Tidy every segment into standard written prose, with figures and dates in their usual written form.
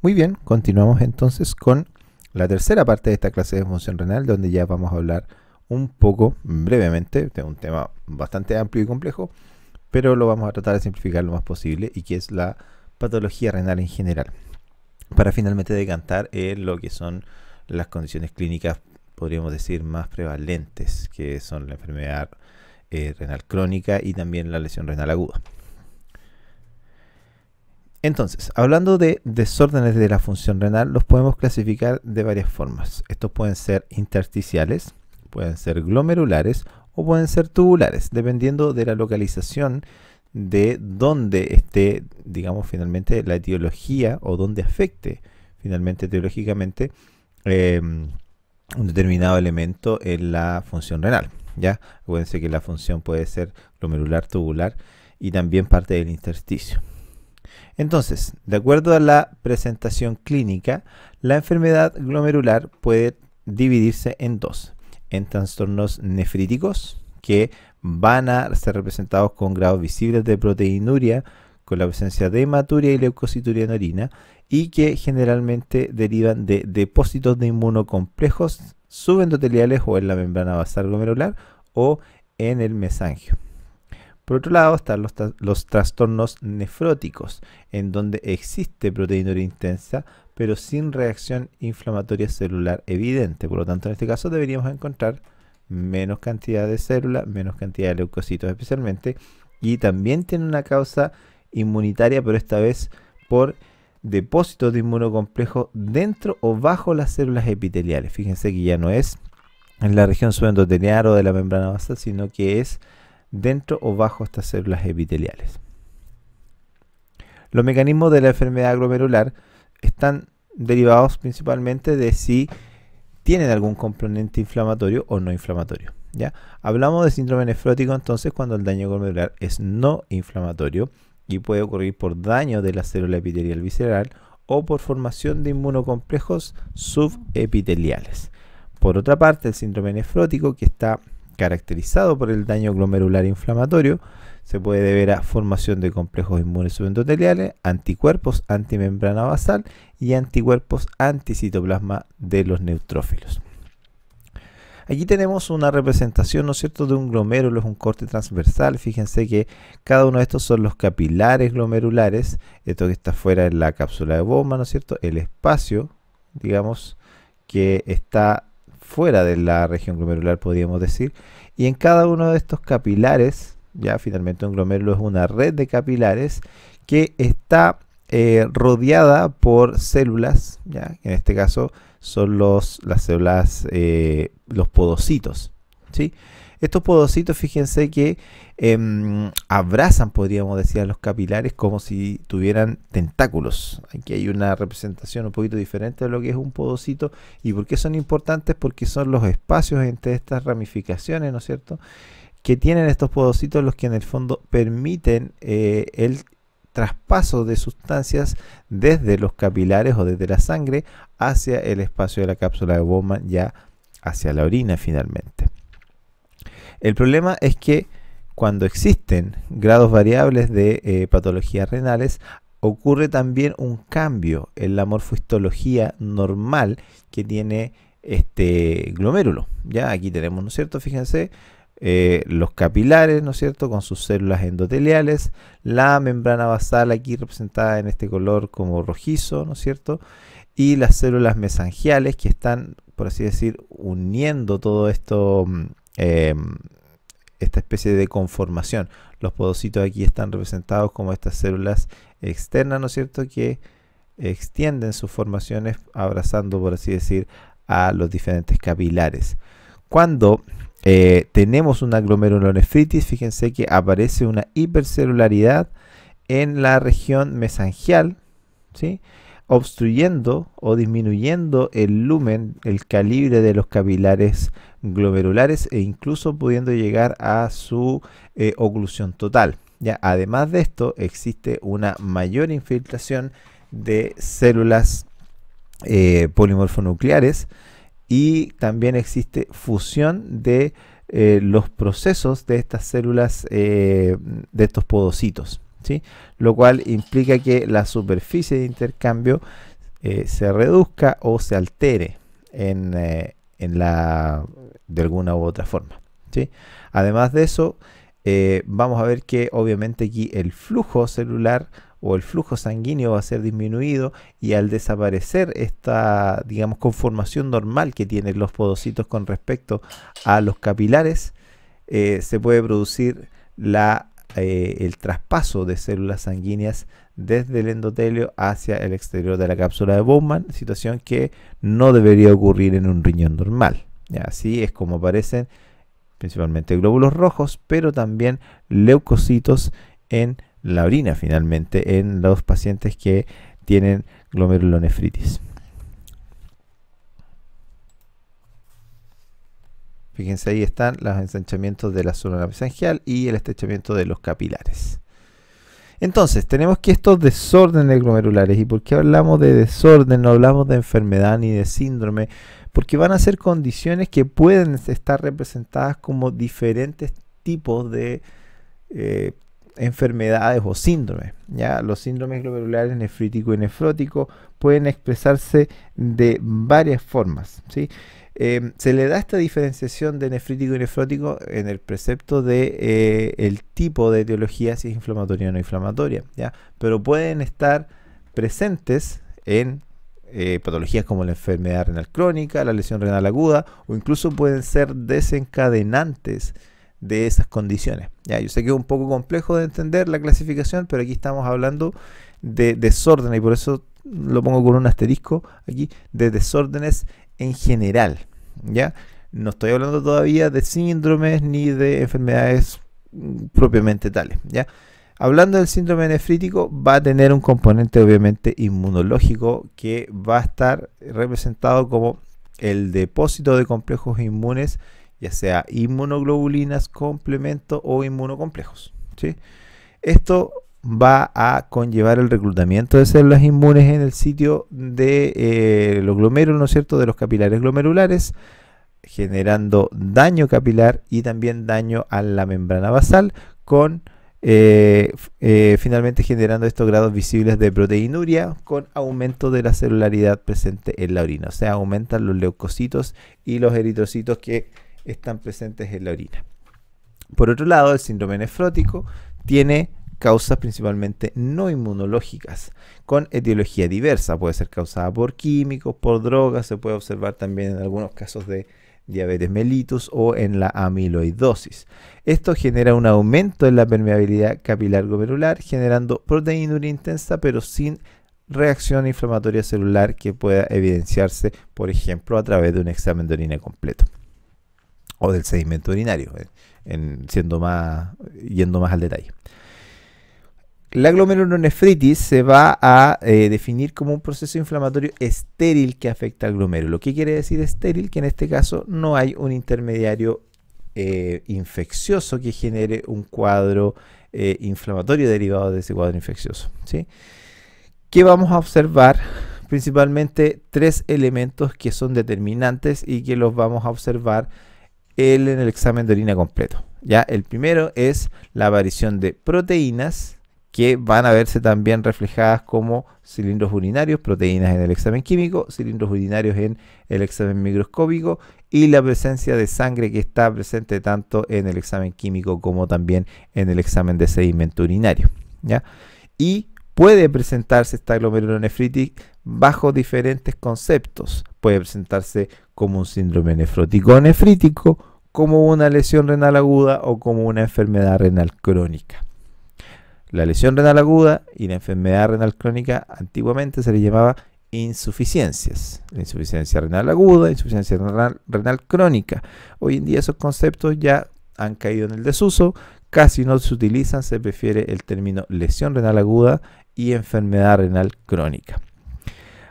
Muy bien, continuamos entonces con la tercera parte de esta clase de función renal, donde ya vamos a hablar un poco brevemente de un tema bastante amplio y complejo, pero lo vamos a tratar de simplificar lo más posible, y que es la patología renal en general, para finalmente decantar en lo que son las condiciones clínicas, podríamos decir, más prevalentes, que son la enfermedad renal crónica y también la lesión renal aguda. Entonces, hablando de desórdenes de la función renal, los podemos clasificar de varias formas. Estos pueden ser intersticiales, pueden ser glomerulares o pueden ser tubulares, dependiendo de la localización de dónde esté, digamos, finalmente la etiología, o dónde afecte finalmente etiológicamente un determinado elemento en la función renal. ¿Ya? Acuérdense que la función puede ser glomerular, tubular y también parte del intersticio. Entonces, de acuerdo a la presentación clínica, la enfermedad glomerular puede dividirse en dos: en trastornos nefríticos, que van a ser representados con grados visibles de proteinuria, con la presencia de hematuria y leucocituria en orina, y que generalmente derivan de depósitos de inmunocomplejos subendoteliales o en la membrana basal glomerular o en el mesangio. Por otro lado están los trastornos nefróticos, en donde existe proteinuria intensa, pero sin reacción inflamatoria celular evidente. Por lo tanto, en este caso deberíamos encontrar menos cantidad de células, menos cantidad de leucocitos especialmente, y también tiene una causa inmunitaria, pero esta vez por depósitos de inmunocomplejos dentro o bajo las células epiteliales. Fíjense que ya no es en la región subendotelial o de la membrana basal, sino que es dentro o bajo estas células epiteliales. Los mecanismos de la enfermedad glomerular están derivados principalmente de si tienen algún componente inflamatorio o no inflamatorio. ¿Ya? Hablamos de síndrome nefrótico entonces cuando el daño glomerular es no inflamatorio y puede ocurrir por daño de la célula epitelial visceral o por formación de inmunocomplejos subepiteliales. Por otra parte, el síndrome nefrótico, que está caracterizado por el daño glomerular inflamatorio, se puede deber a formación de complejos inmunes subendoteliales, anticuerpos antimembrana basal y anticuerpos anticitoplasma de los neutrófilos. Aquí tenemos una representación, ¿no es cierto?, de un glomérulo, es un corte transversal. Fíjense que cada uno de estos son los capilares glomerulares. Esto que está fuera es la cápsula de Bowman, ¿no es cierto?, el espacio, digamos, que está fuera de la región glomerular, podríamos decir, y en cada uno de estos capilares, ya finalmente un glomérulo es una red de capilares que está rodeada por células, ya en este caso son las células, los podocitos, ¿sí? Estos podocitos, fíjense que abrazan, podríamos decir, a los capilares como si tuvieran tentáculos. Aquí hay una representación un poquito diferente de lo que es un podocito. ¿Y por qué son importantes? Porque son los espacios entre estas ramificaciones, ¿no es cierto?, que tienen estos podocitos, los que en el fondo permiten el traspaso de sustancias desde los capilares o desde la sangre hacia el espacio de la cápsula de Bowman, ya hacia la orina finalmente. El problema es que cuando existen grados variables de patologías renales, ocurre también un cambio en la morfohistología normal que tiene este glomérulo. Ya aquí tenemos, ¿no es cierto?, fíjense, los capilares, ¿no es cierto?, con sus células endoteliales, la membrana basal aquí representada en este color como rojizo, ¿no es cierto?, y las células mesangiales que están, por así decir, uniendo todo esto, esta especie de conformación. Los podocitos aquí están representados como estas células externas, ¿no es cierto?, que extienden sus formaciones abrazando, por así decir, a los diferentes capilares. Cuando tenemos una glomerulonefritis, fíjense que aparece una hipercelularidad en la región mesangial, ¿sí?, obstruyendo o disminuyendo el lumen, el calibre de los capilares glomerulares, e incluso pudiendo llegar a su oclusión total. Ya, además de esto, existe una mayor infiltración de células polimorfonucleares, y también existe fusión de los procesos de estas células, de estos podocitos, ¿sí? Lo cual implica que la superficie de intercambio se reduzca o se altere de alguna u otra forma, ¿sí? Además de eso, vamos a ver que obviamente aquí el flujo celular o el flujo sanguíneo va a ser disminuido, y al desaparecer esta, digamos, conformación normal que tienen los podocitos con respecto a los capilares, se puede producir el traspaso de células sanguíneas desde el endotelio hacia el exterior de la cápsula de Bowman, situación que no debería ocurrir en un riñón normal. ¿Ya? Así es como aparecen principalmente glóbulos rojos, pero también leucocitos en la orina, finalmente, en los pacientes que tienen glomerulonefritis. Fíjense, ahí están los ensanchamientos de la zona mesangial y el estrechamiento de los capilares. Entonces, tenemos que estos desórdenes glomerulares, ¿y por qué hablamos de desorden? No hablamos de enfermedad ni de síndrome, porque van a ser condiciones que pueden estar representadas como diferentes tipos de enfermedades o síndromes. ¿Ya? Los síndromes glomerulares nefrítico y nefrótico pueden expresarse de varias formas, ¿sí? Se le da esta diferenciación de nefrítico y nefrótico en el precepto de el tipo de etiología, si es inflamatoria o no inflamatoria, ¿ya? Pero pueden estar presentes en patologías como la enfermedad renal crónica, la lesión renal aguda, o incluso pueden ser desencadenantes de esas condiciones. Ya, yo sé que es un poco complejo de entender la clasificación, pero aquí estamos hablando de desórdenes, y por eso lo pongo con un asterisco aquí, de desórdenes en general. ¿Ya? No estoy hablando todavía de síndromes ni de enfermedades propiamente tales. ¿Ya? Hablando del síndrome nefrítico, va a tener un componente obviamente inmunológico que va a estar representado como el depósito de complejos inmunes, ya sea inmunoglobulinas, complemento o inmunocomplejos, ¿sí? Esto va a conllevar el reclutamiento de células inmunes en el sitio de los glomérulos, ¿no es cierto?, de los capilares glomerulares, generando daño capilar y también daño a la membrana basal, con finalmente generando estos grados visibles de proteinuria con aumento de la celularidad presente en la orina. O sea, aumentan los leucocitos y los eritrocitos que están presentes en la orina. Por otro lado, el síndrome nefrótico tiene causas principalmente no inmunológicas, con etiología diversa. Puede ser causada por químicos, por drogas, se puede observar también en algunos casos de diabetes mellitus o en la amiloidosis. Esto genera un aumento en la permeabilidad capilar glomerular, generando proteinuria intensa, pero sin reacción inflamatoria celular que pueda evidenciarse, por ejemplo, a través de un examen de orina completo o del sedimento urinario, yendo más al detalle. La glomerulonefritis se va a definir como un proceso inflamatorio estéril que afecta al glomérulo. ¿Qué quiere decir estéril? Que en este caso no hay un intermediario infeccioso que genere un cuadro inflamatorio derivado de ese cuadro infeccioso, ¿sí? ¿Qué vamos a observar? Principalmente tres elementos que son determinantes y que los vamos a observar en el examen de orina completo. ¿Ya? El primero es la aparición de proteínas que van a verse también reflejadas como cilindros urinarios, proteínas en el examen químico, cilindros urinarios en el examen microscópico, y la presencia de sangre que está presente tanto en el examen químico como también en el examen de sedimento urinario, ¿ya? Y puede presentarse esta glomerulonefritis bajo diferentes conceptos. Puede presentarse como un síndrome nefrótico nefrítico, como una lesión renal aguda o como una enfermedad renal crónica. La lesión renal aguda y la enfermedad renal crónica antiguamente se le llamaba insuficiencias. La insuficiencia renal aguda, insuficiencia renal crónica. Hoy en día esos conceptos ya han caído en el desuso, casi no se utilizan, se prefiere el término lesión renal aguda y enfermedad renal crónica.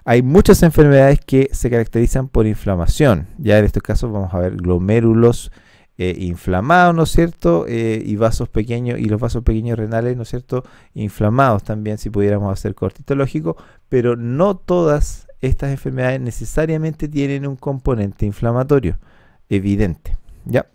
Hay muchas enfermedades que se caracterizan por inflamación. Ya en estos casos vamos a ver glomérulos inflamados, ¿no es cierto? Y vasos pequeños, y los vasos pequeños renales, ¿no es cierto? Inflamados también, si pudiéramos hacer corte histológico, pero no todas estas enfermedades necesariamente tienen un componente inflamatorio evidente, ¿ya?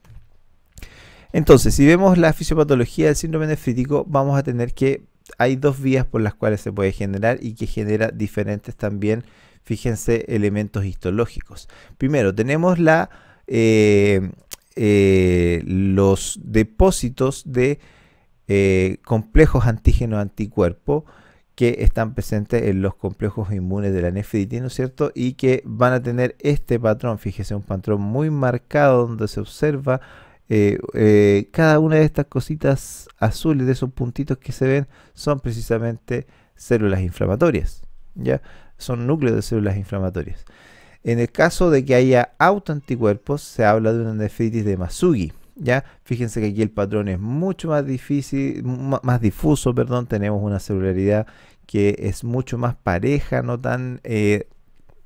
Entonces, si vemos la fisiopatología del síndrome nefrítico, vamos a tener que hay dos vías por las cuales se puede generar y que genera diferentes también Fíjense elementos histológicos. Primero, tenemos los depósitos de complejos antígeno-anticuerpo que están presentes en los complejos inmunes de la nefritis, ¿no es cierto? Y que van a tener este patrón, fíjese, un patrón muy marcado donde se observa cada una de estas cositas azules, de esos puntitos que se ven, son precisamente células inflamatorias, ¿ya? Son núcleos de células inflamatorias. En el caso de que haya autoanticuerpos, se habla de una nefritis de Masugi, ¿ya? Fíjense que aquí el patrón es mucho más difícil, más difuso, perdón. Tenemos una celularidad que es mucho más pareja, no tan,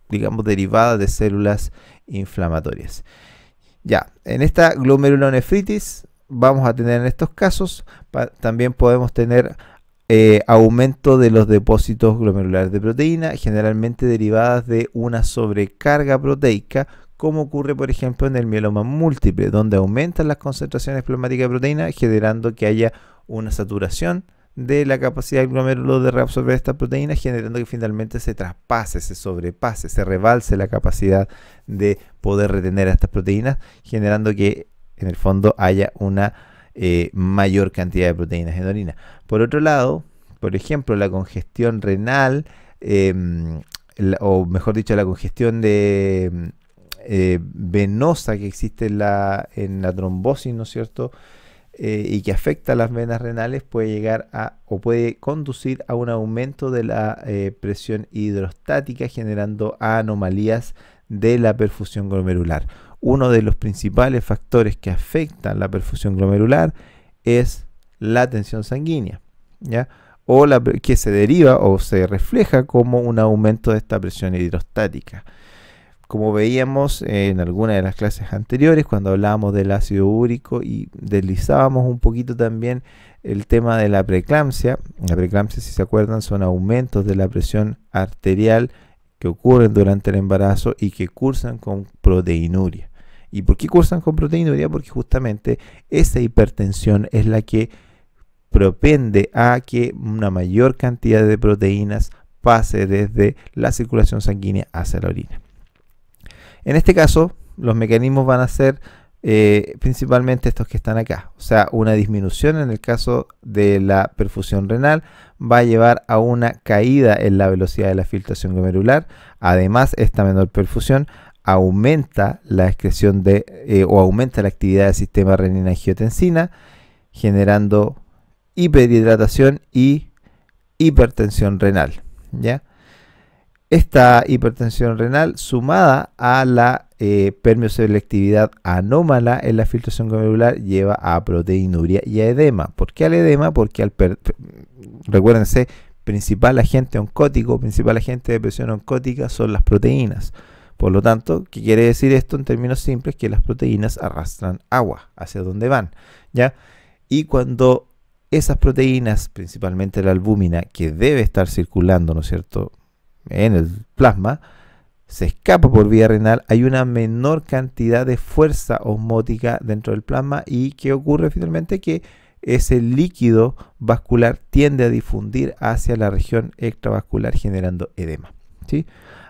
digamos, derivada de células inflamatorias. Ya, en esta glomerulonefritis vamos a tener en estos casos, también podemos tener aumento de los depósitos glomerulares de proteína, generalmente derivadas de una sobrecarga proteica, como ocurre por ejemplo en el mieloma múltiple, donde aumentan las concentraciones plasmáticas de proteína, generando que haya una saturación de la capacidad del glomérulo de reabsorber estas proteínas, generando que finalmente se traspase, se sobrepase, se rebalse la capacidad de poder retener a estas proteínas, generando que en el fondo haya una mayor cantidad de proteínas en orina. Por otro lado, por ejemplo, la congestión renal, o mejor dicho, la congestión venosa que existe en la trombosis, ¿no es cierto? Y que afecta a las venas renales, puede llegar a, o puede conducir a un aumento de la presión hidrostática, generando anomalías de la perfusión glomerular. Uno de los principales factores que afectan la perfusión glomerular es la tensión sanguínea, ¿ya? O que se deriva o se refleja como un aumento de esta presión hidrostática. Como veíamos en alguna de las clases anteriores, cuando hablábamos del ácido úrico y deslizábamos un poquito también el tema de la preeclampsia. La preeclampsia, si se acuerdan, son aumentos de la presión arterial que ocurren durante el embarazo y que cursan con proteinuria. ¿Y por qué cursan con proteinuria? Porque justamente esa hipertensión es la que propende a que una mayor cantidad de proteínas pase desde la circulación sanguínea hacia la orina. En este caso, los mecanismos van a ser principalmente estos que están acá. O sea, una disminución en el caso de la perfusión renal va a llevar a una caída en la velocidad de la filtración glomerular. Además, esta menor perfusión aumenta la excreción o aumenta la actividad del sistema renina-angiotensina, generando hiperhidratación y hipertensión renal, ¿ya? Esta hipertensión renal, sumada a la permeoselectividad anómala en la filtración glomerular, lleva a proteinuria y a edema. ¿Por qué al edema? Porque recuérdense, principal agente oncótico, principal agente de presión oncótica son las proteínas. Por lo tanto, ¿qué quiere decir esto en términos simples? Que las proteínas arrastran agua hacia donde van, ¿ya? Y cuando esas proteínas, principalmente la albúmina, que debe estar circulando, ¿no es cierto?, en el plasma, se escapa por vía renal, hay una menor cantidad de fuerza osmótica dentro del plasma. ¿Y qué ocurre finalmente? Que ese líquido vascular tiende a difundir hacia la región extravascular, generando edema, ¿sí?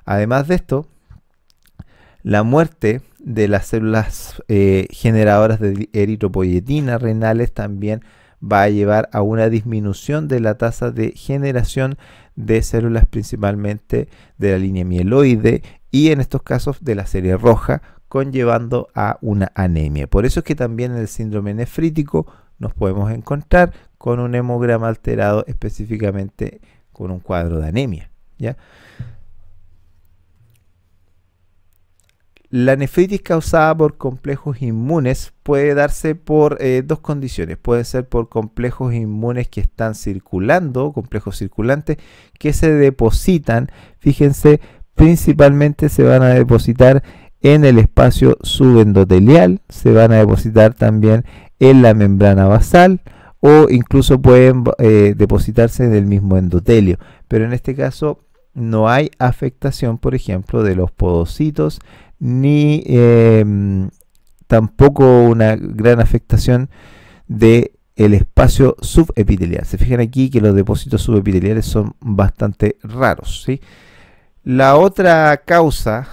Además de esto, la muerte de las células generadoras de eritropoyetina renales también va a llevar a una disminución de la tasa de generación de células, principalmente de la línea mieloide y en estos casos de la serie roja, conllevando a una anemia. Por eso es que también en el síndrome nefrítico nos podemos encontrar con un hemograma alterado, específicamente con un cuadro de anemia, ¿ya? La nefritis causada por complejos inmunes puede darse por dos condiciones. Puede ser por complejos inmunes que están circulando, complejos circulantes, que se depositan. Fíjense, principalmente se van a depositar en el espacio subendotelial, se van a depositar también en la membrana basal o incluso pueden depositarse en el mismo endotelio. Pero en este caso no hay afectación, por ejemplo, de los podocitos, ni tampoco una gran afectación del espacio subepitelial. Se fijan aquí que los depósitos subepiteliales son bastante raros, ¿sí? La otra causa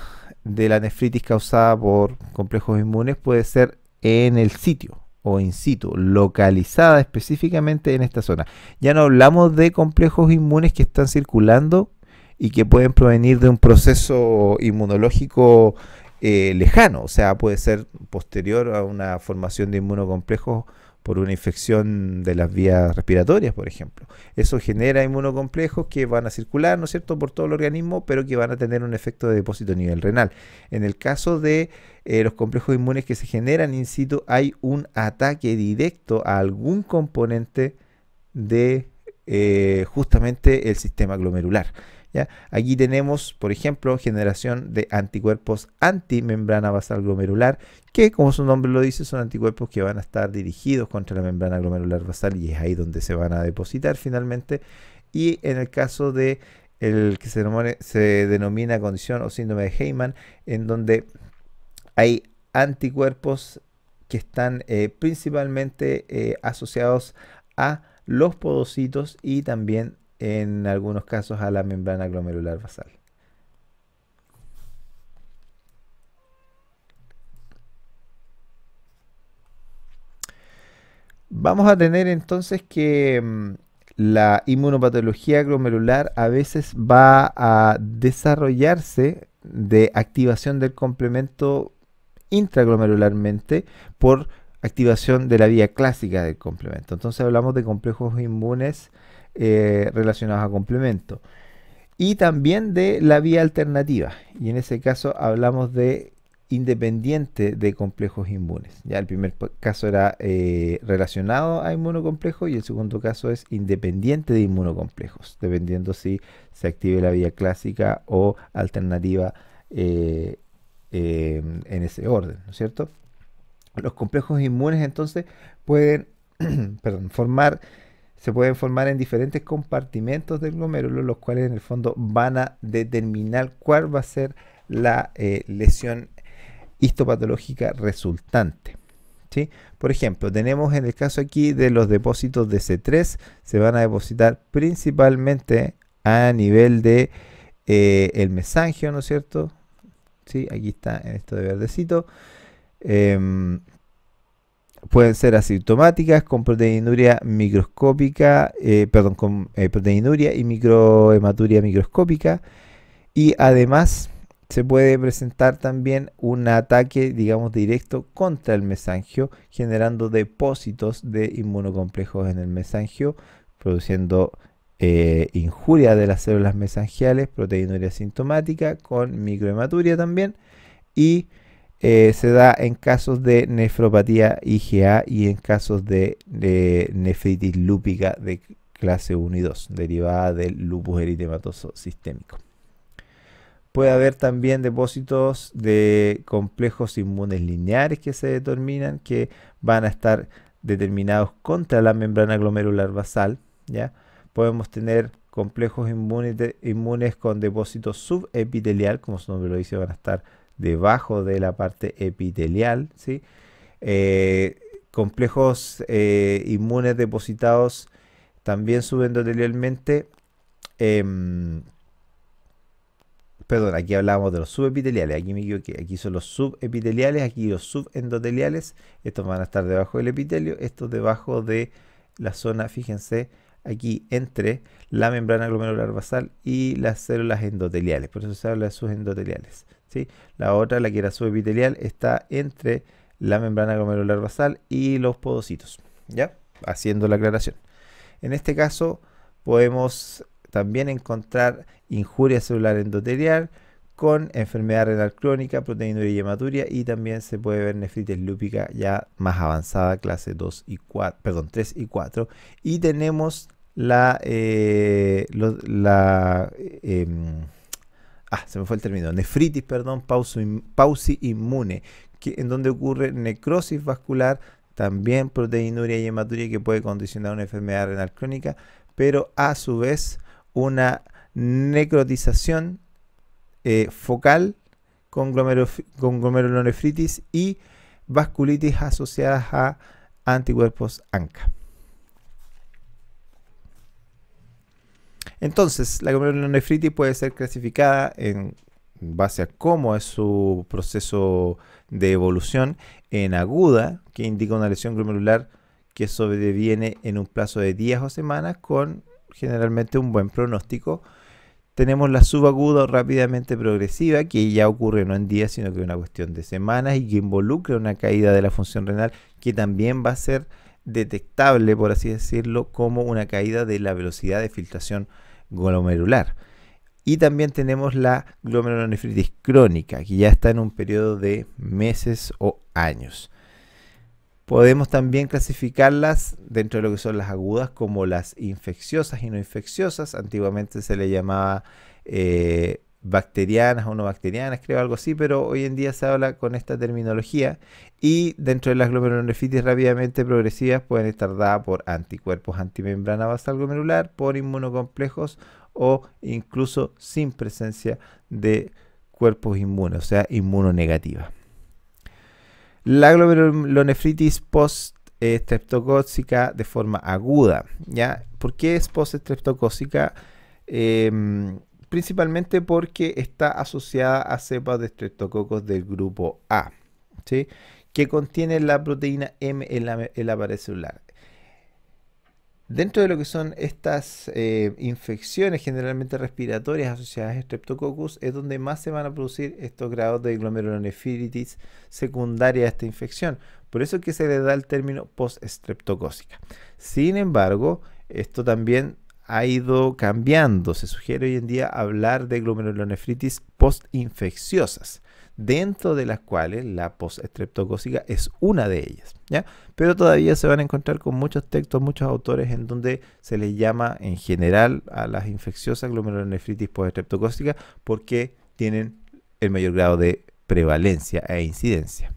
de la nefritis causada por complejos inmunes puede ser en el sitio o in situ, localizada específicamente en esta zona. Ya no hablamos de complejos inmunes que están circulando y que pueden provenir de un proceso inmunológico lejano, o sea, puede ser posterior a una formación de inmunocomplejos por una infección de las vías respiratorias, por ejemplo. Eso genera inmunocomplejos que van a circular, ¿no es cierto?, por todo el organismo, pero que van a tener un efecto de depósito a nivel renal. En el caso de los complejos inmunes que se generan in situ, hay un ataque directo a algún componente de justamente el sistema glomerular. ¿Ya? Aquí tenemos, por ejemplo, generación de anticuerpos antimembrana basal glomerular, que como su nombre lo dice, son anticuerpos que van a estar dirigidos contra la membrana glomerular basal y es ahí donde se van a depositar finalmente. Y en el caso de el que se denomina condición o síndrome de Heymann, en donde hay anticuerpos que están principalmente asociados a los podocitos y también en algunos casos a la membrana glomerular basal. Vamos a tener entonces que la inmunopatología glomerular a veces va a desarrollarse de activación del complemento intraglomerularmente por activación de la vía clásica del complemento. Entonces hablamos de complejos inmunes relacionados a complemento y también de la vía alternativa, y en ese caso hablamos de independiente de complejos inmunes. Ya el primer caso era relacionado a inmunocomplejos y el segundo caso es independiente de inmunocomplejos, dependiendo si se active la vía clásica o alternativa en ese orden, ¿no es cierto? Los complejos inmunes entonces pueden se pueden formar en diferentes compartimentos del glomérulo, los cuales en el fondo van a determinar cuál va a ser la lesión histopatológica resultante. ¿Sí? Por ejemplo, tenemos en el caso aquí de los depósitos de C3, se van a depositar principalmente a nivel de el mesangio, ¿no es cierto? ¿Sí? Aquí está en esto de verdecito. Pueden ser asintomáticas con proteinuria microscópica, con proteinuria y microhematuria microscópica, y además se puede presentar también un ataque, digamos, directo contra el mesangio, generando depósitos de inmunocomplejos en el mesangio, produciendo injuria de las células mesangiales, proteinuria asintomática con microhematuria también, y se da en casos de nefropatía IgA y en casos de nefritis lúpica de clase 1 y 2, derivada del lupus eritematoso sistémico. Puede haber también depósitos de complejos inmunes lineares que se determinan, que van a estar determinados contra la membrana glomerular basal, ¿ya? Podemos tener complejos inmunes con depósito subepitelial, como su nombre lo dice, van a estar debajo de la parte epitelial, ¿sí? Complejos inmunes depositados también subendotelialmente. Perdón, aquí hablábamos de los subepiteliales, aquí me equivoqué, aquí son los subepiteliales, aquí los subendoteliales, estos van a estar debajo del epitelio, estos debajo de la zona, fíjense, aquí entre la membrana glomerular basal y las células endoteliales, por eso se habla de subendoteliales, ¿sí? La otra, la que era subepitelial, está entre la membrana glomerular basal y los podocitos, ¿ya? Haciendo la aclaración. En este caso podemos también encontrar injuria celular endotelial con enfermedad renal crónica, proteinuria y hematuria, y también se puede ver nefritis lúpica ya más avanzada, clase 3 y 4. Y tenemos se me fue el término, nefritis, pauci inmune, en donde ocurre necrosis vascular, también proteinuria y hematuria que puede condicionar una enfermedad renal crónica, pero a su vez una necrotización focal con glomerulonefritis y vasculitis asociadas a anticuerpos ANCA. Entonces, la glomerulonefritis puede ser clasificada en base a cómo es su proceso de evolución, en aguda, que indica una lesión glomerular que sobreviene en un plazo de días o semanas con generalmente un buen pronóstico. Tenemos la subaguda o rápidamente progresiva, que ya ocurre no en días, sino que es una cuestión de semanas y que involucra una caída de la función renal que también va a ser detectable, por así decirlo, como una caída de la velocidad de filtración glomerular. Y también tenemos la glomerulonefritis crónica, que ya está en un periodo de meses o años. Podemos también clasificarlas dentro de lo que son las agudas como las infecciosas y no infecciosas. Antiguamente se le llamaba bacterianas o no bacterianas, creo, algo así, pero hoy en día se habla con esta terminología. Y dentro de las glomerulonefritis rápidamente progresivas pueden estar dadas por anticuerpos antimembrana basal glomerular, por inmunocomplejos o incluso sin presencia de cuerpos inmunes, o sea, inmunonegativa. La glomerulonefritis post-streptocócica de forma aguda, ¿ya? ¿Por qué es post-streptocócica? Principalmente porque está asociada a cepas de estreptococos del grupo A, ¿sí? Que contienen la proteína M en la pared celular. Dentro de lo que son estas infecciones generalmente respiratorias asociadas a Streptococcus es donde más se van a producir estos grados de glomerulonefritis secundaria a esta infección. Por eso es que se le da el término post-streptocócica. Sin embargo, esto también ha ido cambiando. Se sugiere hoy en día hablar de glomerulonefritis post-infecciosas, dentro de las cuales la post-streptocócica es una de ellas, ¿ya? Pero todavía se van a encontrar con muchos textos, muchos autores en donde se les llama en general a las infecciosas glomerulonefritis post-streptocócica porque tienen el mayor grado de prevalencia e incidencia.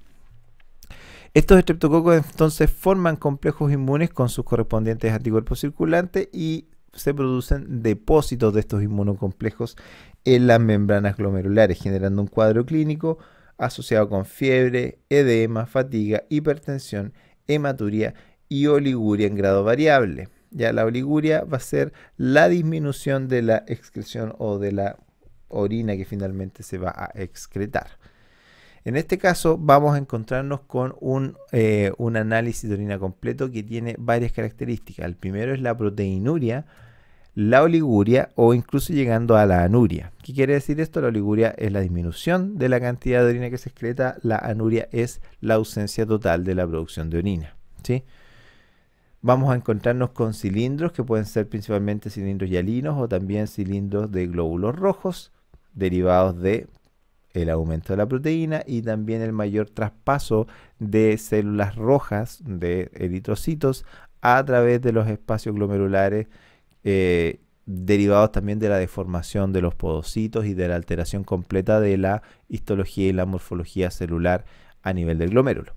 Estos estreptococos entonces forman complejos inmunes con sus correspondientes anticuerpos circulantes y se producen depósitos de estos inmunocomplejos en las membranas glomerulares, generando un cuadro clínico asociado con fiebre, edema, fatiga, hipertensión, hematuria y oliguria en grado variable. Ya la oliguria va a ser la disminución de la excreción o de la orina que finalmente se va a excretar. En este caso vamos a encontrarnos con un análisis de orina completo que tiene varias características. El primero es la proteinuria, la oliguria o incluso llegando a la anuria. ¿Qué quiere decir esto? La oliguria es la disminución de la cantidad de orina que se excreta, la anuria es la ausencia total de la producción de orina, ¿sí? Vamos a encontrarnos con cilindros que pueden ser principalmente cilindros hialinos o también cilindros de glóbulos rojos derivados de el aumento de la proteína y también el mayor traspaso de células rojas de eritrocitos a través de los espacios glomerulares derivados también de la deformación de los podocitos y de la alteración completa de la histología y la morfología celular a nivel del glomérulo.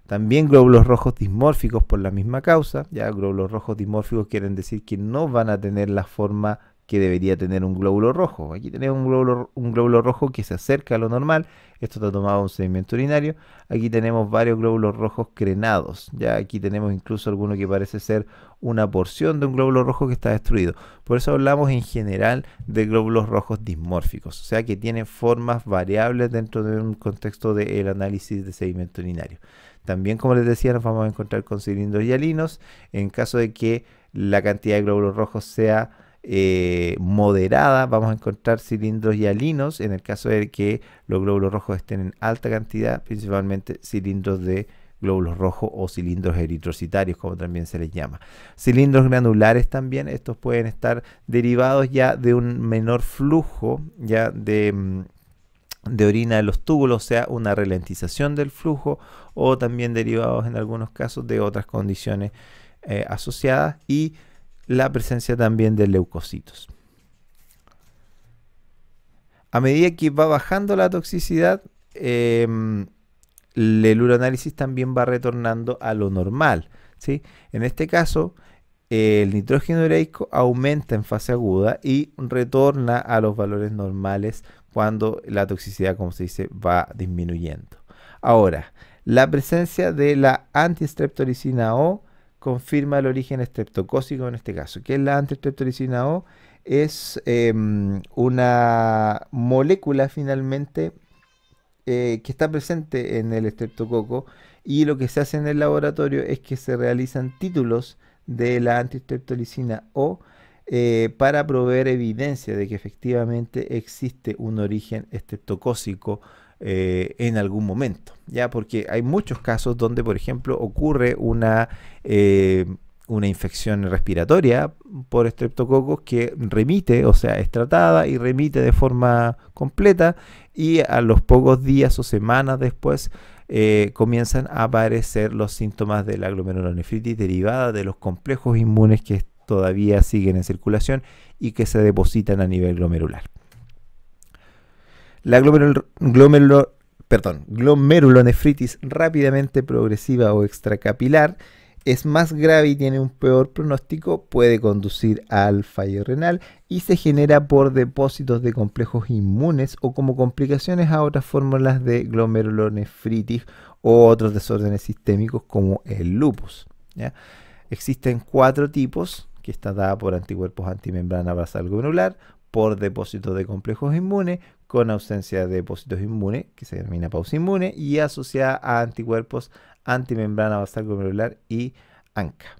También glóbulos rojos dismórficos por la misma causa. Ya glóbulos rojos dismórficos quieren decir que no van a tener la forma que debería tener un glóbulo rojo. Aquí tenemos un glóbulo rojo que se acerca a lo normal. Esto está tomado de un sedimento urinario. Aquí tenemos varios glóbulos rojos crenados. Ya aquí tenemos incluso alguno que parece ser una porción de un glóbulo rojo que está destruido. Por eso hablamos en general de glóbulos rojos dismórficos. O sea que tienen formas variables dentro de un contexto del análisis de sedimento urinario. También, como les decía, nos vamos a encontrar con cilindros hialinos. En caso de que la cantidad de glóbulos rojos sea moderada, vamos a encontrar cilindros hialinos en el caso de que los glóbulos rojos estén en alta cantidad, principalmente cilindros de glóbulos rojos o cilindros eritrocitarios, como también se les llama. Cilindros granulares también, estos pueden estar derivados ya de un menor flujo ya de orina de los túbulos, o sea, una ralentización del flujo, o también derivados en algunos casos de otras condiciones asociadas y la presencia también de leucocitos. A medida que va bajando la toxicidad, el uroanálisis también va retornando a lo normal, ¿sí? En este caso, el nitrógeno ureico aumenta en fase aguda y retorna a los valores normales cuando la toxicidad, como se dice, va disminuyendo. Ahora, la presencia de la antistreptolicina O confirma el origen estreptocócico en este caso. ¿Qué es la antistreptolicina O? es una molécula finalmente que está presente en el estreptococo, y lo que se hace en el laboratorio es que se realizan títulos de la antistreptolicina O para proveer evidencia de que efectivamente existe un origen estreptocócico en algún momento, ¿ya? Porque hay muchos casos donde, por ejemplo, ocurre una infección respiratoria por estreptococos que remite, o sea, es tratada y remite de forma completa, y a los pocos días o semanas después comienzan a aparecer los síntomas de la glomerulonefritis derivada de los complejos inmunes que todavía siguen en circulación y que se depositan a nivel glomerular. La glomerulonefritis rápidamente progresiva o extracapilar es más grave y tiene un peor pronóstico, puede conducir al fallo renal y se genera por depósitos de complejos inmunes o como complicaciones a otras fórmulas de glomerulonefritis o otros desórdenes sistémicos como el lupus, ¿ya? Existen 4 tipos, que está dada por anticuerpos antimembrana basal glomerular, por depósitos de complejos inmunes, con ausencia de depósitos inmunes, que se denomina pausa inmune, y asociada a anticuerpos antimembrana basal glomerular y ANCA.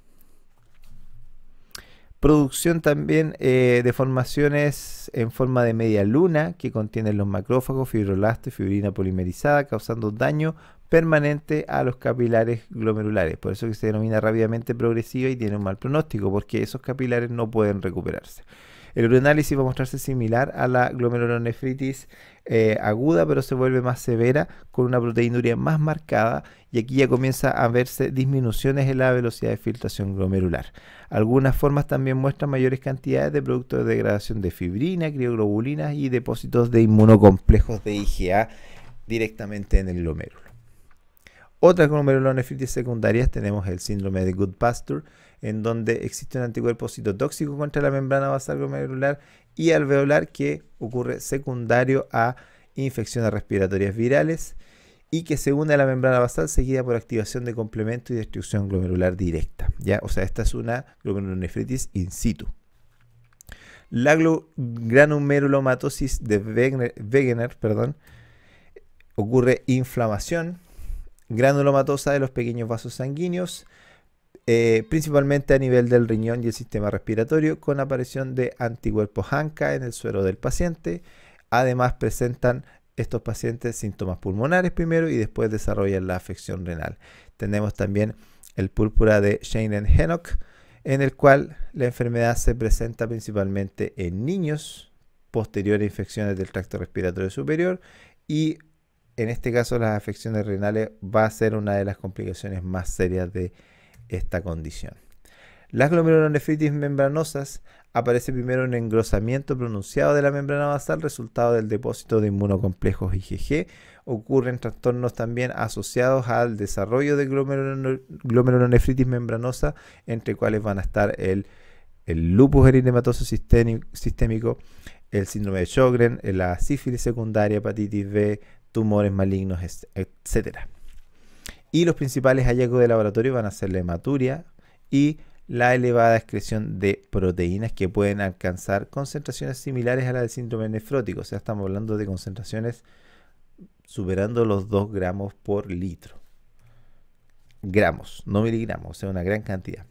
Producción también de formaciones en forma de media luna que contienen los macrófagos, fibroblastos y fibrina polimerizada, causando daño permanente a los capilares glomerulares. Por eso que se denomina rápidamente progresiva y tiene un mal pronóstico, porque esos capilares no pueden recuperarse. El urinálisis va a mostrarse similar a la glomerulonefritis aguda, pero se vuelve más severa con una proteinuria más marcada, y aquí ya comienza a verse disminuciones en la velocidad de filtración glomerular. Algunas formas también muestran mayores cantidades de productos de degradación de fibrina, crioglobulinas y depósitos de inmunocomplejos de IgA directamente en el glomérulo. Otras glomerulonefritis secundarias tenemos el síndrome de Goodpasture, en donde existe un anticuerpo citotóxico contra la membrana basal glomerular y alveolar que ocurre secundario a infecciones respiratorias virales y que se une a la membrana basal seguida por activación de complemento y destrucción glomerular directa, ¿ya? O sea, esta es una glomerulonefritis in situ. La granumerulomatosis de Wegener, ocurre inflamación granulomatosa de los pequeños vasos sanguíneos, principalmente a nivel del riñón y el sistema respiratorio, con aparición de anticuerpos ANCA en el suero del paciente. Además presentan estos pacientes síntomas pulmonares primero y después desarrollan la afección renal. Tenemos también el púrpura de Schoenen-Henoch, en el cual la enfermedad se presenta principalmente en niños posterior a infecciones del tracto respiratorio superior, y en este caso las afecciones renales va a ser una de las complicaciones más serias de esta condición. Las glomerulonefritis membranosas aparece primero un engrosamiento pronunciado de la membrana basal, resultado del depósito de inmunocomplejos IgG. Ocurren trastornos también asociados al desarrollo de glomerulonefritis membranosa, entre cuales van a estar el lupus eritematoso sistémico, el síndrome de Sjögren, la sífilis secundaria, hepatitis B, tumores malignos, etc. Y los principales hallazgos de laboratorio van a ser la hematuria y la elevada excreción de proteínas que pueden alcanzar concentraciones similares a las del síndrome nefrótico. O sea, estamos hablando de concentraciones superando los 2 gramos por litro. Gramos, no miligramos, o sea, una gran cantidad.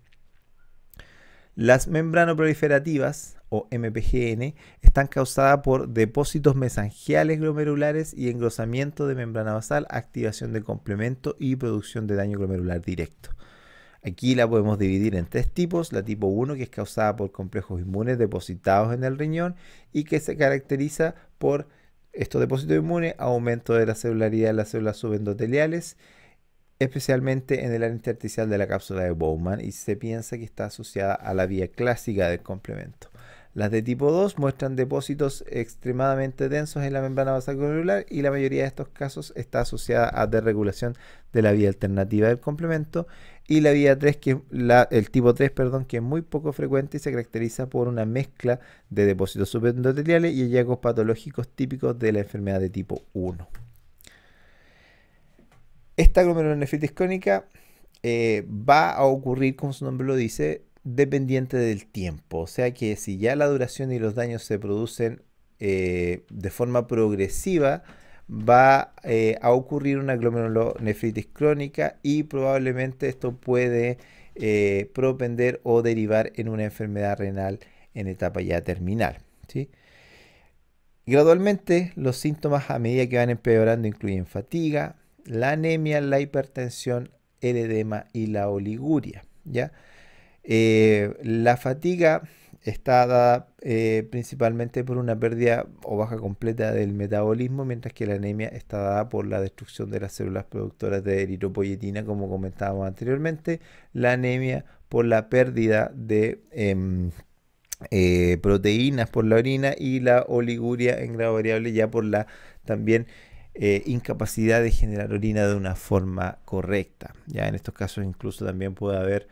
Las membranoproliferativas, o MPGN, están causadas por depósitos mesangiales glomerulares y engrosamiento de membrana basal, activación de complemento y producción de daño glomerular directo. Aquí la podemos dividir en 3 tipos. La tipo 1, que es causada por complejos inmunes depositados en el riñón y que se caracteriza por estos depósitos inmunes, aumento de la celularidad de las células subendoteliales, especialmente en el área intersticial de la cápsula de Bowman, y se piensa que está asociada a la vía clásica del complemento. Las de tipo 2 muestran depósitos extremadamente densos en la membrana basal glomerular, y la mayoría de estos casos está asociada a desregulación de la vía alternativa del complemento. Y la vía 3, el tipo 3, que es muy poco frecuente y se caracteriza por una mezcla de depósitos subendoteliales y hallazgos patológicos típicos de la enfermedad de tipo 1. Esta glomerulonefritis crónica va a ocurrir, como su nombre lo dice, dependiente del tiempo. O sea que si ya la duración y los daños se producen de forma progresiva, va a ocurrir una glomerulonefritis crónica y probablemente esto puede propender o derivar en una enfermedad renal en etapa ya terminal, ¿sí? Gradualmente, los síntomas a medida que van empeorando incluyen fatiga, la anemia, la hipertensión, el edema y la oliguria, ¿ya? La fatiga está dada principalmente por una pérdida o baja completa del metabolismo, mientras que la anemia está dada por la destrucción de las células productoras de eritropoyetina, como comentábamos anteriormente. La anemia por la pérdida de proteínas por la orina, y la oliguria en grado variable ya por la también incapacidad de generar orina de una forma correcta. Ya en estos casos incluso también puede haber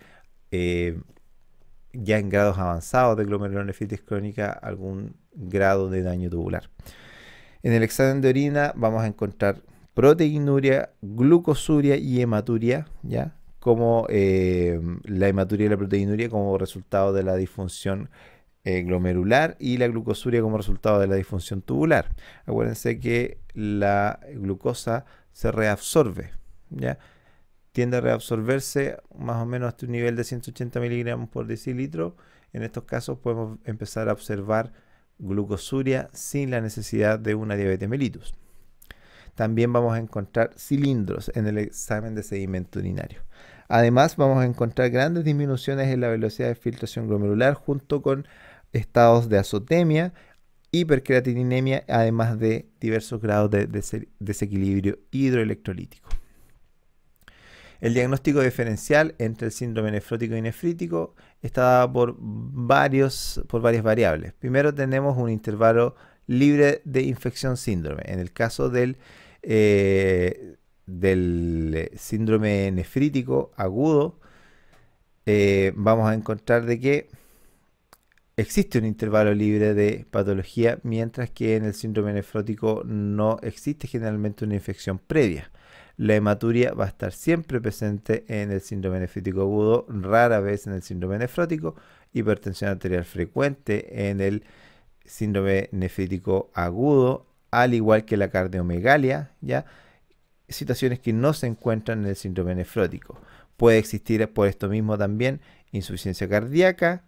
ya en grados avanzados de glomerulonefritis crónica algún grado de daño tubular. En el examen de orina vamos a encontrar proteinuria, glucosuria y hematuria, ¿ya? Como la hematuria y la proteinuria como resultado de la disfunción glomerular, y la glucosuria como resultado de la disfunción tubular. Acuérdense que la glucosa se reabsorbe, ¿ya? Tiende a reabsorberse más o menos hasta un nivel de 180 miligramos por decilitro. En estos casos podemos empezar a observar glucosuria sin la necesidad de una diabetes mellitus. También vamos a encontrar cilindros en el examen de sedimento urinario. Además, vamos a encontrar grandes disminuciones en la velocidad de filtración glomerular junto con estados de azotemia, hipercreatininemia, además de diversos grados de desequilibrio hidroelectrolítico. El diagnóstico diferencial entre el síndrome nefrótico y nefrítico está dado por varias variables. Primero tenemos un intervalo libre de infección síndrome. En el caso del síndrome nefrítico agudo, vamos a encontrar de que existe un intervalo libre de patología, mientras que en el síndrome nefrótico no existe generalmente una infección previa. La hematuria va a estar siempre presente en el síndrome nefrítico agudo, rara vez en el síndrome nefrótico. Hipertensión arterial frecuente en el síndrome nefrítico agudo, al igual que la cardiomegalia, ¿ya? Situaciones que no se encuentran en el síndrome nefrótico. Puede existir por esto mismo también insuficiencia cardíaca,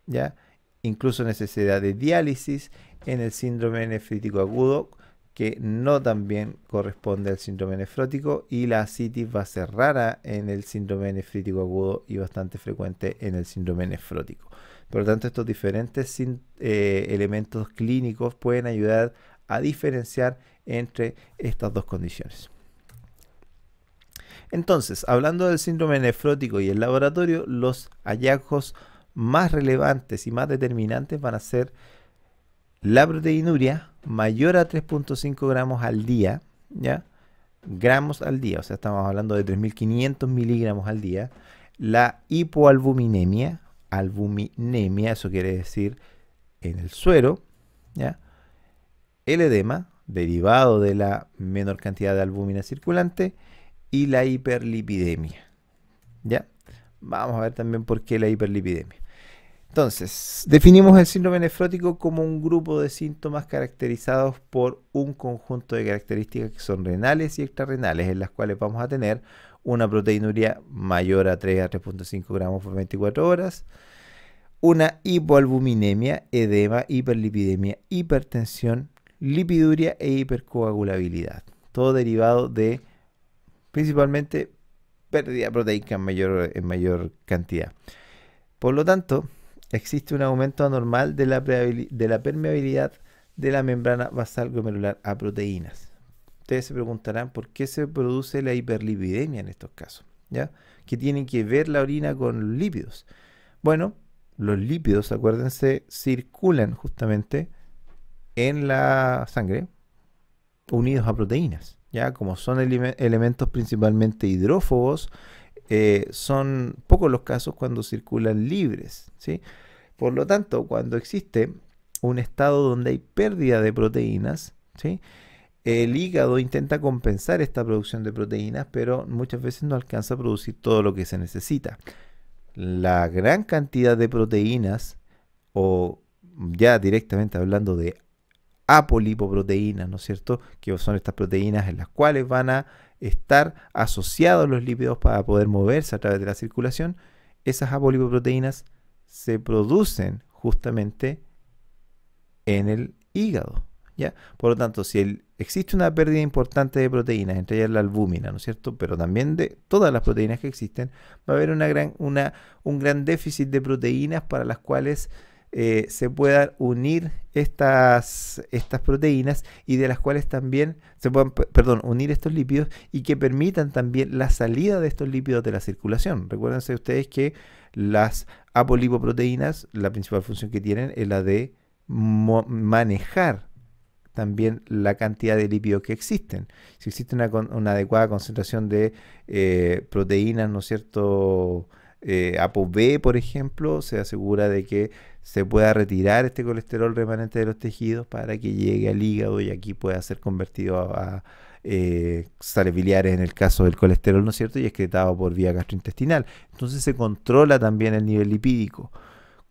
¿ya? Incluso necesidad de diálisis en el síndrome nefrítico agudo, que no también corresponde al síndrome nefrótico, y la ascitis va a ser rara en el síndrome nefrítico agudo y bastante frecuente en el síndrome nefrótico. Por lo tanto, estos diferentes elementos clínicos pueden ayudar a diferenciar entre estas dos condiciones. Entonces, hablando del síndrome nefrótico y el laboratorio, los hallazgos más relevantes y más determinantes van a ser la proteinuria mayor a 3.5 gramos al día, ¿ya? Gramos al día, o sea, estamos hablando de 3.500 miligramos al día. La hipoalbuminemia, eso quiere decir en el suero, ¿ya? El edema, derivado de la menor cantidad de albúmina circulante, y la hiperlipidemia, ¿ya? Vamos a ver también por qué la hiperlipidemia. Entonces, definimos el síndrome nefrótico como un grupo de síntomas caracterizados por un conjunto de características que son renales y extrarrenales, en las cuales vamos a tener una proteinuria mayor a 3.5 gramos por 24 horas, una hipoalbuminemia, edema, hiperlipidemia, hipertensión, lipiduria e hipercoagulabilidad. Todo derivado de principalmente pérdida proteica en mayor cantidad. Por lo tanto, existe un aumento anormal de la permeabilidad de la membrana basal glomerular a proteínas. Ustedes se preguntarán por qué se produce la hiperlipidemia en estos casos, ¿ya? ¿Qué tiene que ver la orina con los lípidos? Bueno, los lípidos, acuérdense, circulan justamente en la sangre unidos a proteínas, ¿ya? Como son elementos principalmente hidrófobos, son pocos los casos cuando circulan libres, ¿sí? Por lo tanto, cuando existe un estado donde hay pérdida de proteínas, ¿sí? El hígado intenta compensar esta producción de proteínas, pero muchas veces no alcanza a producir todo lo que se necesita. la gran cantidad de proteínas, o ya directamente hablando de apolipoproteínas, ¿no es cierto? Que son estas proteínas en las cuales van a estar asociados los lípidos para poder moverse a través de la circulación. Esas apolipoproteínas se producen justamente en el hígado, ¿ya? Por lo tanto, si existe una pérdida importante de proteínas, entre ellas la albúmina, ¿no es cierto? Pero también de todas las proteínas que existen, va a haber un gran déficit de proteínas para las cuales se puedan unir estas proteínas, y de las cuales también se puedan, unir estos lípidos, y que permitan también la salida de estos lípidos de la circulación. Recuérdense ustedes que las apolipoproteínas, la principal función que tienen es la de manejar también la cantidad de lípidos que existen. Si existe una adecuada concentración de proteínas, ¿no es cierto?, ApoB, por ejemplo, se asegura de que se pueda retirar este colesterol remanente de los tejidos para que llegue al hígado y aquí pueda ser convertido a sales biliares en el caso del colesterol, ¿no es cierto?, y excretado por vía gastrointestinal. Entonces se controla también el nivel lipídico.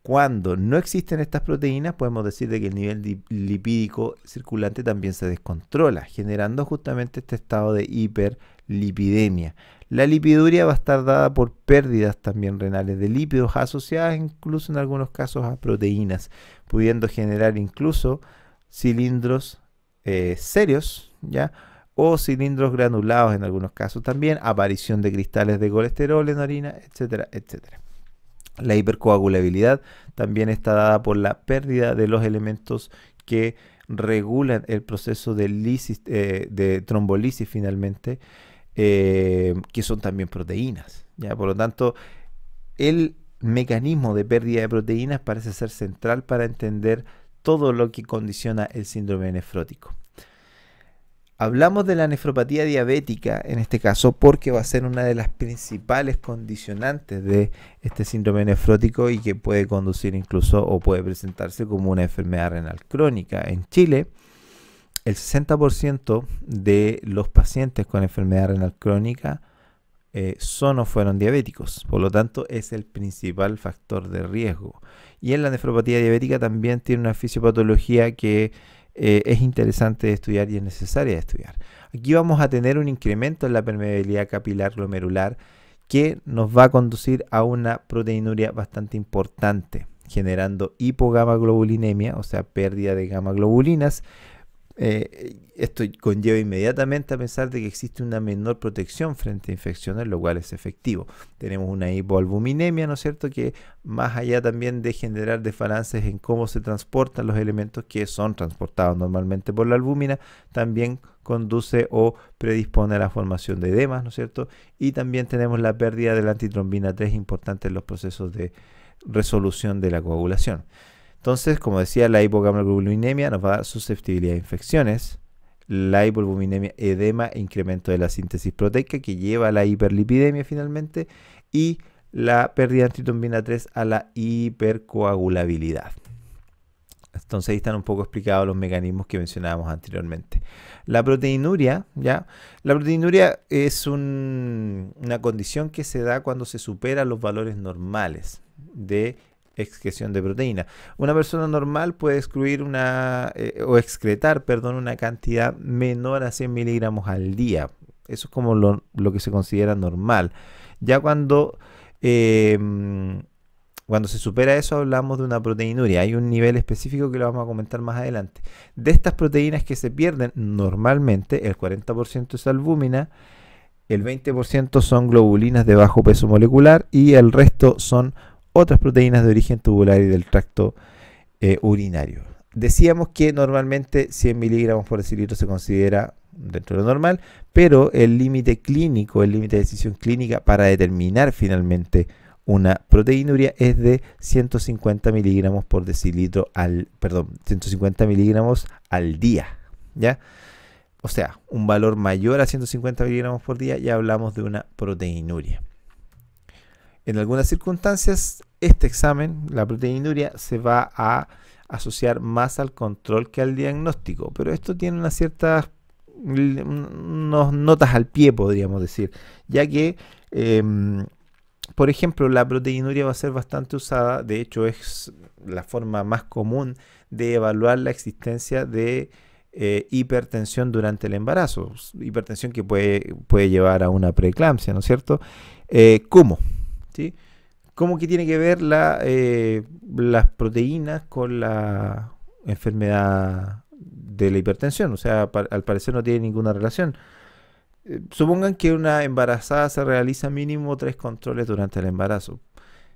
Cuando no existen estas proteínas, podemos decir de que el nivel lipídico circulante también se descontrola, generando justamente este estado de hiperlipidemia. La lipiduria va a estar dada por pérdidas también renales de lípidos asociadas incluso en algunos casos a proteínas, pudiendo generar incluso cilindros serios, ¿ya?, o cilindros granulados en algunos casos también, aparición de cristales de colesterol en orina, etcétera, etcétera. La hipercoagulabilidad también está dada por la pérdida de los elementos que regulan el proceso de de trombolisis finalmente, que son también proteínas, ¿ya? Por lo tanto, el mecanismo de pérdida de proteínas parece ser central para entender todo lo que condiciona el síndrome nefrótico. Hablamos de la nefropatía diabética en este caso porque va a ser una de las principales condicionantes de este síndrome nefrótico y que puede conducir incluso o puede presentarse como una enfermedad renal crónica. En Chile, el 60% de los pacientes con enfermedad renal crónica son o fueron diabéticos, por lo tanto es el principal factor de riesgo. Y en la nefropatía diabética también tiene una fisiopatología que es interesante de estudiar y es necesaria de estudiar. Aquí vamos a tener un incremento en la permeabilidad capilar glomerular que nos va a conducir a una proteinuria bastante importante, generando hipogamaglobulinemia, o sea, pérdida de gamma globulinas. Esto conlleva inmediatamente a pensar de que existe una menor protección frente a infecciones, lo cual es efectivo. Tenemos una hipoalbuminemia, ¿no es cierto?, que más allá también de generar desbalances en cómo se transportan los elementos que son transportados normalmente por la albúmina, también conduce o predispone a la formación de edemas, ¿no es cierto? Y también tenemos la pérdida de la antitrombina 3 importante en los procesos de resolución de la coagulación. Entonces, como decía, la hipogamaglobulinemia nos va a dar susceptibilidad a infecciones, la hipoalbuminemia, edema, incremento de la síntesis proteica que lleva a la hiperlipidemia finalmente, y la pérdida de antitrombina 3 a la hipercoagulabilidad. Entonces ahí están un poco explicados los mecanismos que mencionábamos anteriormente. La proteinuria, ¿ya? La proteinuria es una condición que se da cuando se superan los valores normales de excreción de proteína. Una persona normal puede excretar una cantidad menor a 100 miligramos al día. Eso es como lo que se considera normal. Ya cuando se supera eso, hablamos de una proteinuria. Hay un nivel específico que lo vamos a comentar más adelante. De estas proteínas que se pierden, normalmente el 40% es albúmina, el 20% son globulinas de bajo peso molecular y el resto son otras proteínas de origen tubular y del tracto urinario. Decíamos que normalmente 100 miligramos por decilitro se considera dentro de lo normal, pero el límite clínico, el límite de decisión clínica para determinar finalmente una proteinuria es de 150 miligramos por decilitro 150 miligramos al día, ¿ya? O sea, un valor mayor a 150 miligramos por día, ya hablamos de una proteinuria. En algunas circunstancias, este examen, la proteinuria, se va a asociar más al control que al diagnóstico, pero esto tiene unas ciertas notas al pie, podríamos decir, ya que por ejemplo, la proteinuria va a ser bastante usada, de hecho es la forma más común de evaluar la existencia de hipertensión durante el embarazo, hipertensión que puede llevar a una preeclampsia, ¿no es cierto? ¿Cómo? ¿Sí? ¿Cómo que tiene que ver las proteínas con la enfermedad de la hipertensión? O sea, al parecer no tiene ninguna relación. Supongan que una embarazada se realiza mínimo 3 controles durante el embarazo.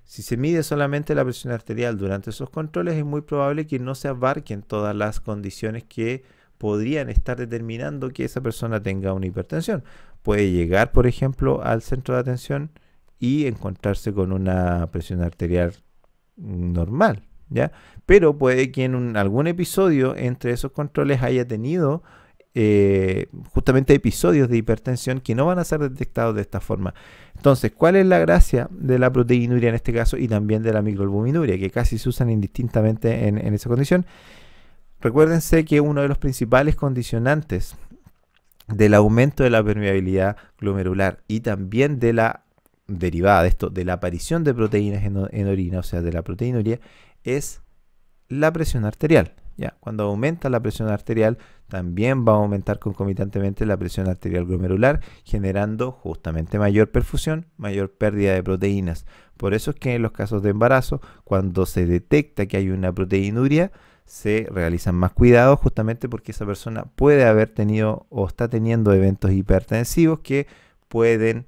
Si se mide solamente la presión arterial durante esos controles, es muy probable que no se abarquen todas las condiciones que podrían estar determinando que esa persona tenga una hipertensión. Puede llegar, por ejemplo, al centro de atención y encontrarse con una presión arterial normal, ¿ya? Pero puede que en algún episodio entre esos controles haya tenido justamente episodios de hipertensión que no van a ser detectados de esta forma. Entonces, ¿cuál es la gracia de la proteinuria en este caso y también de la microalbuminuria, que casi se usan indistintamente en esa condición? Recuérdense que uno de los principales condicionantes del aumento de la permeabilidad glomerular y también de la derivada de esto, de la aparición de proteínas en orina, o sea, de la proteinuria, es la presión arterial. ¿Ya? Cuando aumenta la presión arterial, también va a aumentar concomitantemente la presión arterial glomerular, generando justamente mayor perfusión, mayor pérdida de proteínas. Por eso es que en los casos de embarazo, cuando se detecta que hay una proteinuria, se realizan más cuidados justamente porque esa persona puede haber tenido o está teniendo eventos hipertensivos que pueden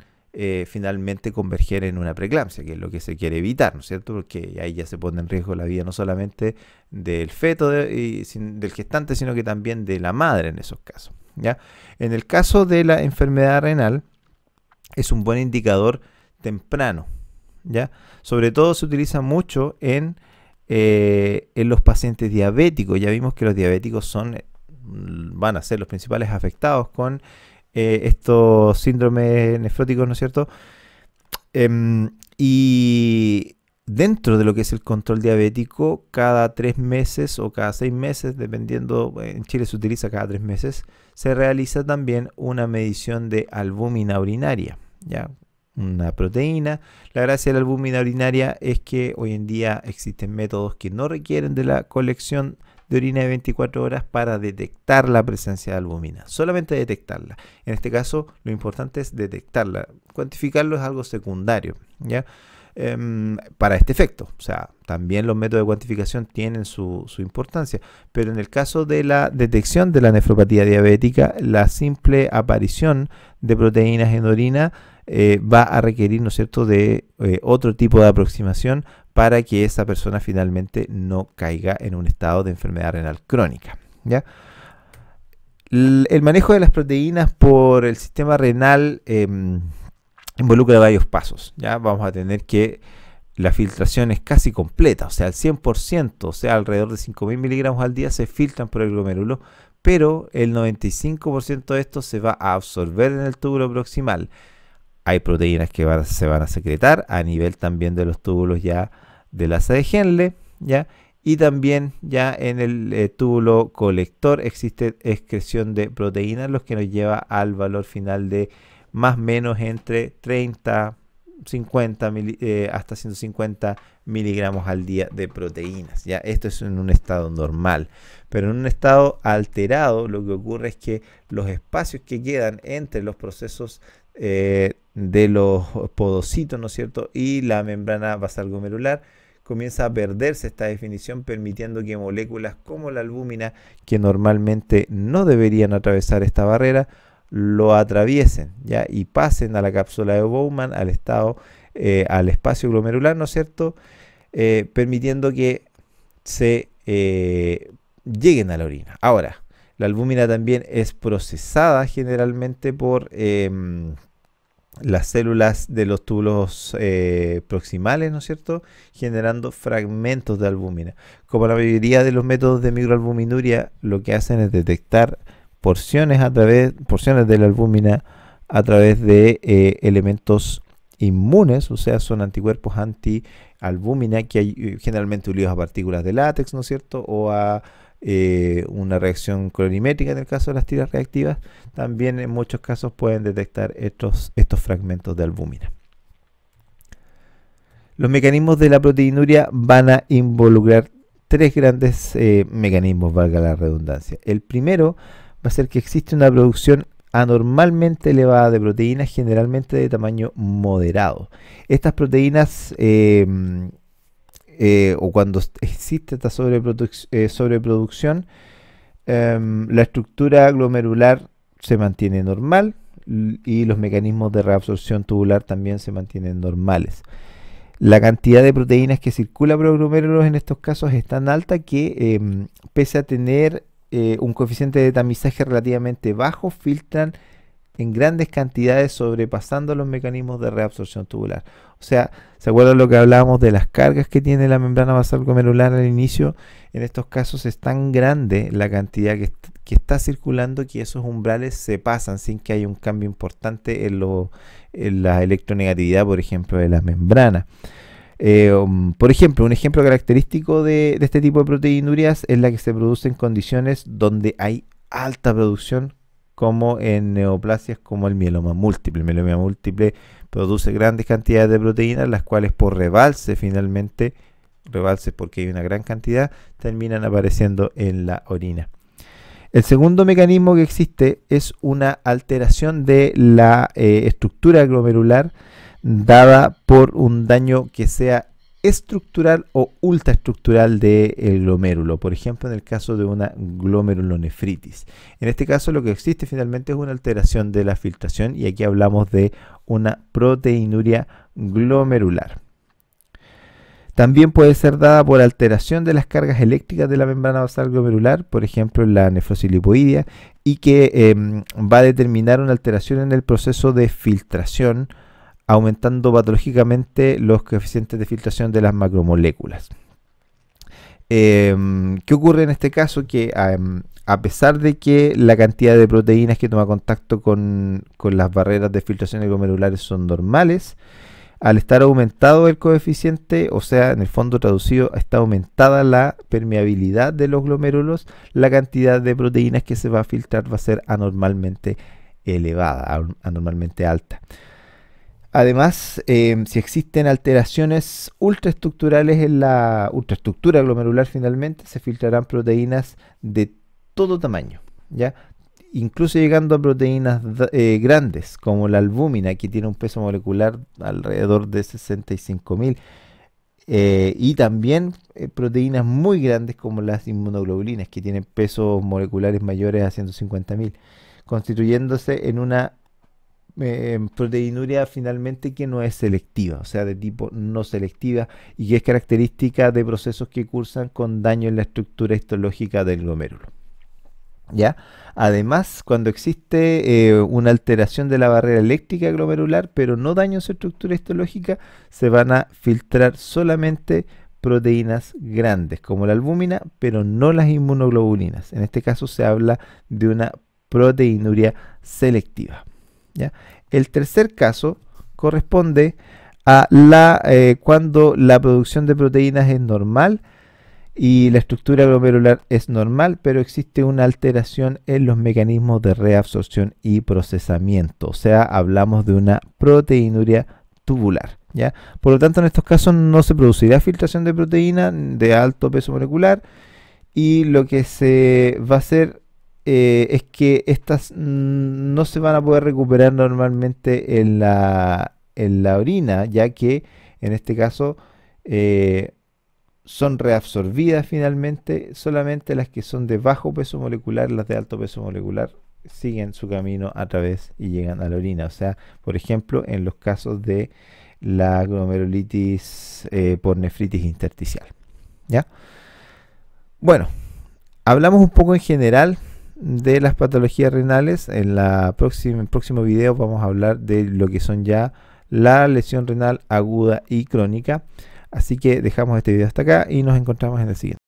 finalmente converger en una preeclampsia, que es lo que se quiere evitar, ¿no es cierto? Porque ahí ya se pone en riesgo la vida no solamente del feto del gestante, sino que también de la madre en esos casos, ¿ya? En el caso de la enfermedad renal, es un buen indicador temprano, ¿ya? Sobre todo se utiliza mucho en los pacientes diabéticos. Ya vimos que los diabéticos van a ser los principales afectados con estos síndromes nefróticos, ¿no es cierto? Y dentro de lo que es el control diabético, cada 3 meses o cada 6 meses, dependiendo, en Chile se utiliza cada 3 meses, se realiza también una medición de albúmina urinaria, ¿ya? Una proteína. La gracia de la albúmina urinaria es que hoy en día existen métodos que no requieren de la colección de orina de 24 horas para detectar la presencia de albúmina, solamente detectarla. En este caso, lo importante es detectarla. Cuantificarlo es algo secundario, ¿ya? Para este efecto. O sea, también los métodos de cuantificación tienen su importancia, pero en el caso de la detección de la nefropatía diabética, la simple aparición de proteínas en orina va a requerir, ¿no es cierto?, de otro tipo de aproximación para que esa persona finalmente no caiga en un estado de enfermedad renal crónica, ¿ya? El manejo de las proteínas por el sistema renal involucra varios pasos, ¿ya? Vamos a tener que la filtración es casi completa, o sea, al 100%, o sea, alrededor de 5.000 miligramos al día se filtran por el glomérulo, pero el 95% de esto se va a absorber en el túbulo proximal. Hay proteínas que se van a secretar a nivel también de los túbulos ya del asa de Henle, ¿ya? Y también ya en el túbulo colector existe excreción de proteínas, lo que nos lleva al valor final de más o menos entre 30, 50 hasta 150 miligramos al día de proteínas. ¿Ya? Esto es en un estado normal, pero en un estado alterado lo que ocurre es que los espacios que quedan entre los procesos de los podocitos, ¿no es cierto?, y la membrana basal glomerular, comienza a perderse esta definición, permitiendo que moléculas como la albúmina, que normalmente no deberían atravesar esta barrera, lo atraviesen, ¿ya? Y pasen a la cápsula de Bowman, al espacio glomerular, ¿no es cierto?, permitiendo que se lleguen a la orina. Ahora, la albúmina también es procesada generalmente por las células de los túbulos proximales, ¿no es cierto?, generando fragmentos de albúmina. Como la mayoría de los métodos de microalbuminuria, lo que hacen es detectar porciones de la albúmina a través de elementos inmunes, o sea, son anticuerpos anti-albúmina que hay generalmente unidos a partículas de látex, ¿no es cierto?, o a una reacción colorimétrica en el caso de las tiras reactivas. También en muchos casos pueden detectar estos fragmentos de albúmina. Los mecanismos de la proteinuria van a involucrar tres grandes mecanismos, valga la redundancia. El primero va a ser que existe una producción anormalmente elevada de proteínas, generalmente de tamaño moderado. Estas proteínas, o cuando existe esta sobreproducción, la estructura glomerular se mantiene normal y los mecanismos de reabsorción tubular también se mantienen normales. La cantidad de proteínas que circula por los glomérulos en estos casos es tan alta que, pese a tener un coeficiente de tamizaje relativamente bajo, filtran en grandes cantidades, sobrepasando los mecanismos de reabsorción tubular. O sea, ¿se acuerdan lo que hablábamos de las cargas que tiene la membrana basal glomerular al inicio? En estos casos es tan grande la cantidad que está circulando que esos umbrales se pasan sin que haya un cambio importante en la electronegatividad, por ejemplo, de la membrana. Por ejemplo, un ejemplo característico de este tipo de proteinurias es la que se produce en condiciones donde hay alta producción, como en neoplasias como el mieloma múltiple. El mieloma múltiple produce grandes cantidades de proteínas, las cuales por rebalse finalmente, rebalse porque hay una gran cantidad, terminan apareciendo en la orina. El segundo mecanismo que existe es una alteración de la estructura glomerular dada por un daño que sea estructural o ultraestructural del glomérulo, por ejemplo en el caso de una glomerulonefritis. En este caso lo que existe finalmente es una alteración de la filtración y aquí hablamos de una proteinuria glomerular. También puede ser dada por alteración de las cargas eléctricas de la membrana basal glomerular, por ejemplo en la nefrosis lipoidea, y que va a determinar una alteración en el proceso de filtración, aumentando patológicamente los coeficientes de filtración de las macromoléculas. ¿Qué ocurre en este caso? Que a pesar de que la cantidad de proteínas que toma contacto con las barreras de filtración glomerulares son normales, al estar aumentado el coeficiente, o sea, en el fondo traducido, está aumentada la permeabilidad de los glomérulos, la cantidad de proteínas que se va a filtrar va a ser anormalmente elevada, anormalmente alta. Además, si existen alteraciones ultraestructurales en la ultraestructura glomerular, finalmente se filtrarán proteínas de todo tamaño, ¿ya? Incluso llegando a proteínas grandes, como la albúmina, que tiene un peso molecular alrededor de 65.000, y también proteínas muy grandes como las inmunoglobulinas, que tienen pesos moleculares mayores a 150.000, constituyéndose en una proteinuria finalmente que no es selectiva, o sea, de tipo no selectiva, y que es característica de procesos que cursan con daño en la estructura histológica del glomérulo. ¿Ya? Además, cuando existe una alteración de la barrera eléctrica glomerular, pero no daño en su estructura histológica, se van a filtrar solamente proteínas grandes, como la albúmina, pero no las inmunoglobulinas. En este caso se habla de una proteinuria selectiva, ¿ya? El tercer caso corresponde a cuando la producción de proteínas es normal y la estructura glomerular es normal, pero existe una alteración en los mecanismos de reabsorción y procesamiento, o sea, hablamos de una proteinuria tubular, ¿ya? Por lo tanto, en estos casos no se producirá filtración de proteína de alto peso molecular, y lo que se va a hacer es que estas no se van a poder recuperar normalmente en la orina, ya que en este caso son reabsorbidas finalmente. Solamente las que son de bajo peso molecular, las de alto peso molecular, siguen su camino a través y llegan a la orina. O sea, por ejemplo, en los casos de la glomerulitis por nefritis intersticial, ¿ya? Bueno, hablamos un poco en general de las patologías renales. En el próximo video vamos a hablar de lo que son ya la lesión renal aguda y crónica. Así que dejamos este video hasta acá y nos encontramos en el siguiente.